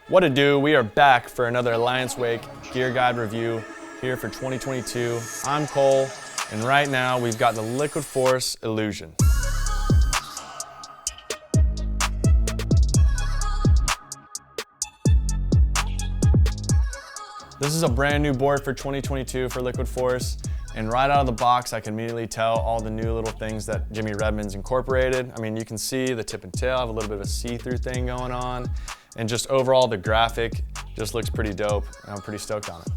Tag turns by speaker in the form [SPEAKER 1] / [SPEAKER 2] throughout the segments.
[SPEAKER 1] What to do? We are back for another Alliance Wake Gear Guide review here for 2022. I'm Cole, and right now we've got the Liquid Force Illusion. This is a brand new board for 2022 for Liquid Force, and right out of the box I can immediately tell all the new little things that Jimmy Redmond's incorporated. I mean, you can see the tip and tail have a little bit of a see-through thing going on, and just overall the graphic just looks pretty dope, and I'm pretty stoked on it.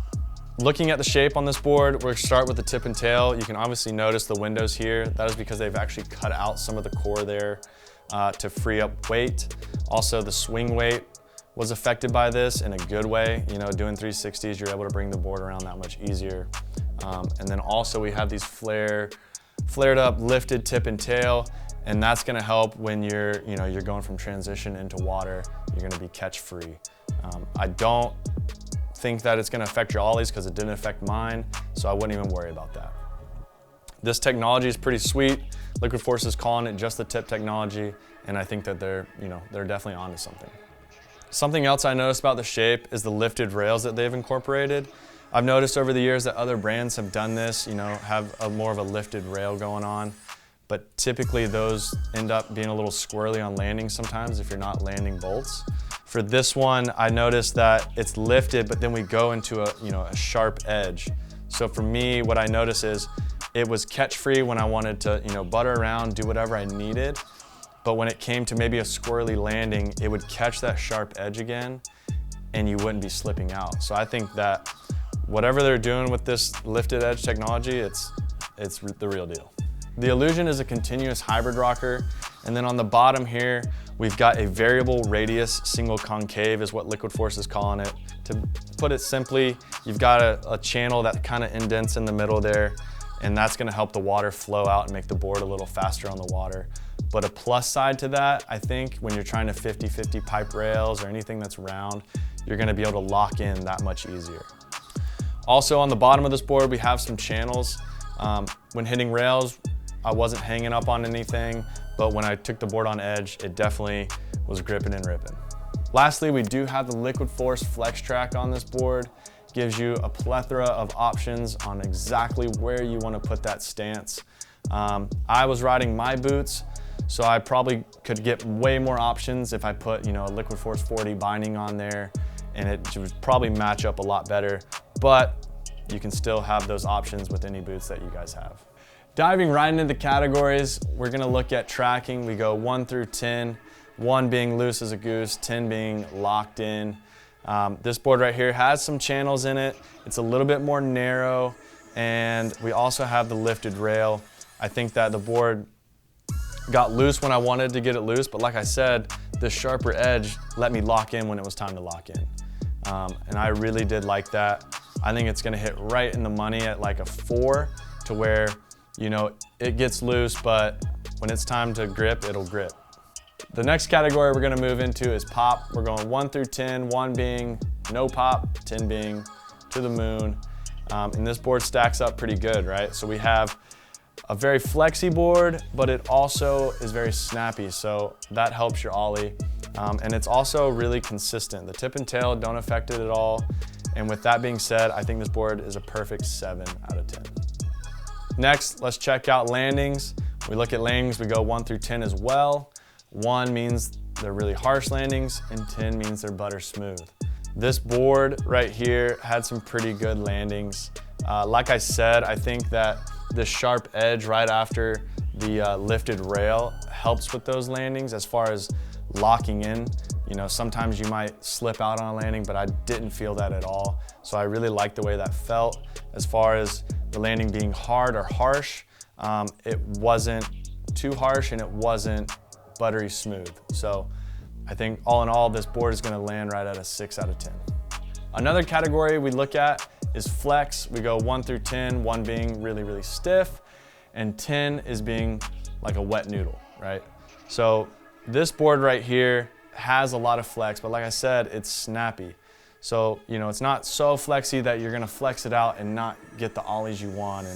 [SPEAKER 1] Looking at the shape on this board, we're going to start with the tip and tail. You can obviously notice the windows here. That is because they've actually cut out some of the core there to free up weight. Also, the swing weight was affected by this in a good way. You know, doing 360s, you're able to bring the board around that much easier. And then also we have these flared up, lifted tip and tail, and that's gonna help when you're going from transition into water. You're gonna be catch free. I don't think that it's gonna affect your ollies because it didn't affect mine, so I wouldn't even worry about that. This technology is pretty sweet. Liquid Force is calling it just the tip technology, and I think that they're definitely onto something. Something else I noticed about the shape is the lifted rails that they've incorporated. I've noticed over the years that other brands have done this, have more of a lifted rail going on, but typically those end up being a little squirrely on landing sometimes if you're not landing bolts. For this one, I noticed that it's lifted, but then we go into a sharp edge. So for me, what I noticed is it was catch free when I wanted to butter around, do whatever I needed. But when it came to maybe a squirrely landing, it would catch that sharp edge again and you wouldn't be slipping out. So I think that whatever they're doing with this lifted edge technology, it's the real deal. The Illusion is a continuous hybrid rocker. And then on the bottom here, we've got a variable radius single concave is what Liquid Force is calling it. To put it simply, you've got a channel that kind of indents in the middle there, and that's gonna help the water flow out and make the board a little faster on the water. But a plus side to that, I think, when you're trying to 50-50 pipe rails or anything that's round, you're gonna be able to lock in that much easier. Also on the bottom of this board, we have some channels. When hitting rails, I wasn't hanging up on anything, but when I took the board on edge, it definitely was gripping and ripping. Lastly, we do have the Liquid Force Flex Track on this board. Gives you a plethora of options on exactly where you wanna put that stance. I was riding my boots, so I probably could get way more options if I put a Liquid Force 40 binding on there, and it would probably match up a lot better, but you can still have those options with any boots that you guys have. Diving right into the categories, we're gonna look at tracking. We go 1 through 10, 1 being loose as a goose, 10 being locked in. This board right here has some channels in it. It's a little bit more narrow, and we also have the lifted rail. I think that the board got loose when I wanted to get it loose, but like I said, the sharper edge let me lock in when it was time to lock in. And I really did like that. I think it's gonna hit right in the money at like a 4, to where, it gets loose, but when it's time to grip, it'll grip. The next category we're gonna move into is pop. We're going 1 through 10, 1 being no pop, 10 being to the moon. And this board stacks up pretty good, right? So we have a very flexy board, but it also is very snappy, so that helps your ollie. And it's also really consistent. The tip and tail don't affect it at all. And with that being said, I think this board is a perfect 7 out of 10. Next, let's check out landings. We look at landings, we go 1 through 10 as well. 1 means they're really harsh landings, and 10 means they're butter smooth. This board right here had some pretty good landings. Like I said, I think that the sharp edge right after the lifted rail helps with those landings as far as locking in. Sometimes you might slip out on a landing, but I didn't feel that at all. So I really liked the way that felt. As far as the landing being hard or harsh, it wasn't too harsh and it wasn't buttery smooth. So I think all in all, this board is gonna land right at a 6 out of 10. Another category we look at is flex. We go 1 through 10, 1 being really, really stiff, and 10 is being like a wet noodle, right? So this board right here has a lot of flex, but like I said, it's snappy. So, it's not so flexy that you're gonna flex it out and not get the ollies you want,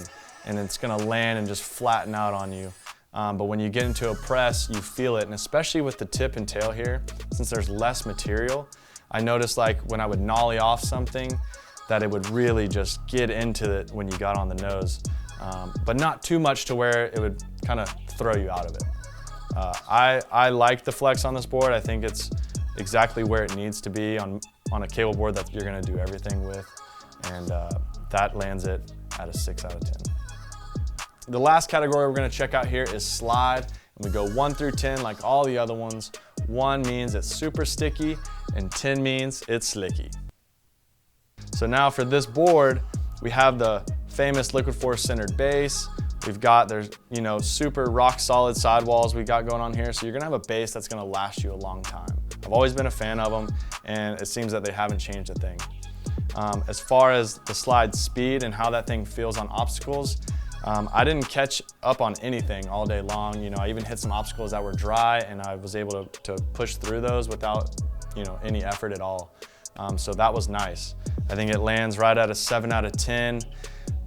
[SPEAKER 1] and it's gonna land and just flatten out on you. But when you get into a press, you feel it, and especially with the tip and tail here, since there's less material, I noticed like when I would nollie off something, that it would really just get into it when you got on the nose, but not too much to where it would kind of throw you out of it. I like the flex on this board. I think it's exactly where it needs to be on a cable board that you're gonna do everything with, and that lands it at a 6 out of 10. The last category we're gonna check out here is slide, and we go 1 through 10 like all the other ones. 1 means it's super sticky, and 10 means it's slicky. So now for this board, we have the famous Liquid Force centered base. We've got, there's, you know, super rock solid sidewalls we got going on here. So you're gonna have a base that's gonna last you a long time. I've always been a fan of them, and it seems that they haven't changed a thing. As far as the slide speed and how that thing feels on obstacles, I didn't catch up on anything all day long. You know, I even hit some obstacles that were dry, and I was able to push through those without, you know, any effort at all. So that was nice. I think it lands right at a 7 out of 10.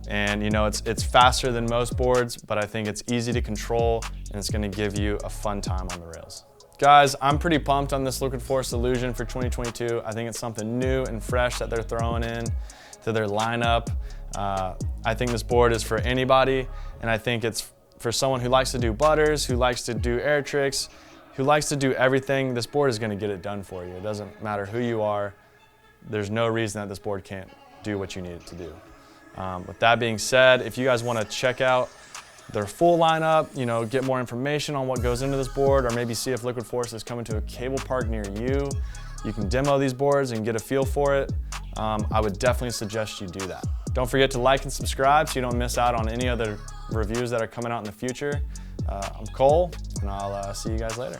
[SPEAKER 1] And you know, it's faster than most boards, but I think it's easy to control, and it's gonna give you a fun time on the rails. Guys, I'm pretty pumped on this Liquid Force Illusion for 2022. I think it's something new and fresh that they're throwing in to their lineup. I think this board is for anybody, and I think it's for someone who likes to do butters, who likes to do air tricks, who likes to do everything. This board is gonna get it done for you. It doesn't matter who you are. There's no reason that this board can't do what you need it to do. With that being said, if you guys want to check out their full lineup, you know, get more information on what goes into this board, or maybe see if Liquid Force is coming to a cable park near you, you can demo these boards and get a feel for it. I would definitely suggest you do that. Don't forget to like and subscribe so you don't miss out on any other reviews that are coming out in the future. I'm Cole, and I'll see you guys later.